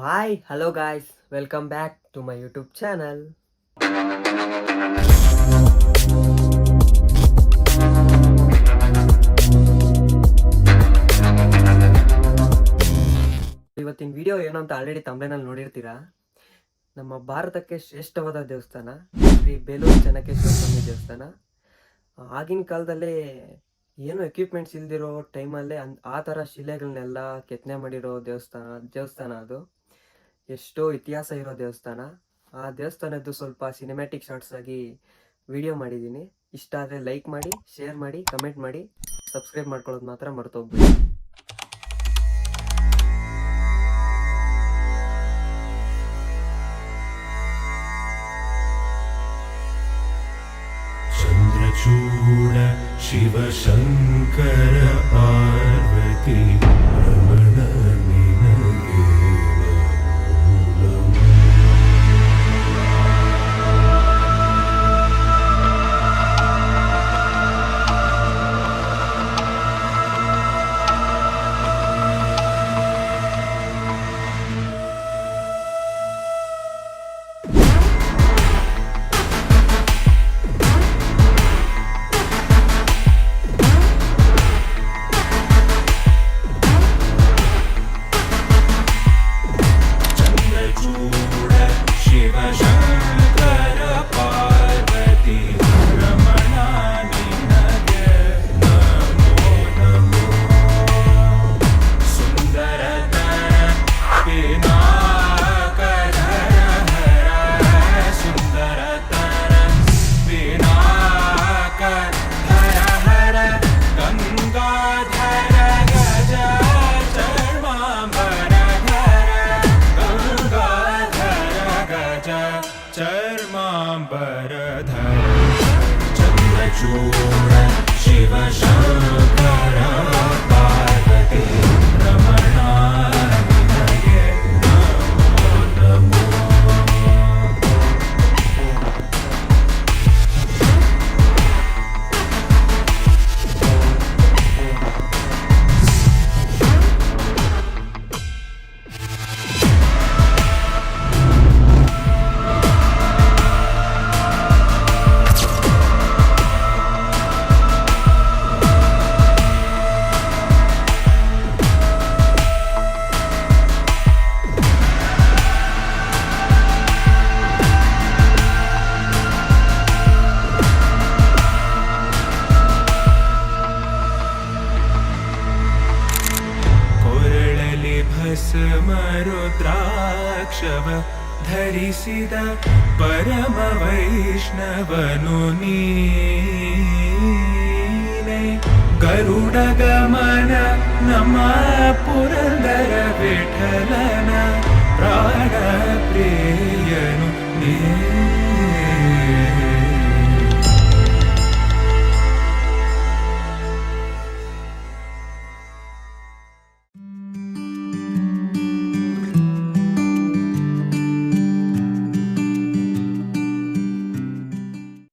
hi, hello guys, welcome back to my YouTube channel. ಇವತ್ತಿನ video ಏನು ಅಂತ already ತಮಿಳಿನಲ್ಲಿ ನೋಡಿರ್ತೀರಾ. ನಮ್ಮ ಭಾರತಕ್ಕೆ ಶ್ರೇಷ್ಠವಾದ ದೇವಸ್ಥಾನ ಶ್ರೀ ಬೇಲೂರು ಚೆನ್ನಕೇಶ್ವರ ಸ್ವಾಮಿ ದೇವಸ್ಥಾನ. ಆಗಿನ ಕಾಲದಲ್ಲಿ ಏನು ಎಕ್ವಿಪ್ಮೆಂಟ್ಸ್ ಇಲ್ದಿರೋ ಟೈಮಲ್ಲೇ ಆ ಥರ ಶಿಲೆಗಳನ್ನೆಲ್ಲ ಕೆತ್ತನೆ ಮಾಡಿರೋ ದೇವಸ್ಥಾನ ಅದು. ಎಷ್ಟೋ ಇತಿಹಾಸ ಇರೋ ದೇವಸ್ಥಾನ. ಆ ದೇವಸ್ಥಾನದ್ದು ಸ್ವಲ್ಪ ಸಿನಿಮ್ಯಾಟಿಕ್ ಶಾರ್ಟ್ಸ್ ಆಗಿ ವಿಡಿಯೋ ಮಾಡಿದ್ದೀನಿ. ಇಷ್ಟ ಆದರೆ ಲೈಕ್ ಮಾಡಿ, ಶೇರ್ ಮಾಡಿ, ಕಮೆಂಟ್ ಮಾಡಿ, ಸಬ್ಸ್ಕ್ರೈಬ್ ಮಾಡ್ಕೊಳ್ಳೋದು ಮಾತ್ರ ಮರ್ತೋಗ್ಬಿಡಿ. ಚಂದ್ರಚೂಡ ಶಿವಶಂಕರ ಪಾರ್ವತಿ ರಮಣ ನಿನಗೆ ನಮೋ. ಚರ್ಮಾಂಬರಧರ ಚಂದ್ರಚೂಡ ಶಿವಶಂಕರ ಪಾರ್ವತಿ ರಮಣ ನಿನಗೆ ನಮೋ ನಮೋ. ಭಸ್ಮರುದ್ರಾಕ್ಷವ ಧರಿಸಿದ ಪರಮ ವೈಷ್ಣವನು ನೀನೆ. ಗರುಡ ಗಮನ ನಮ್ಮ ಪುರಂದರ ವಿಠಲನ ಪ್ರಾಣ ಪ್ರಿಯನು ನೀ.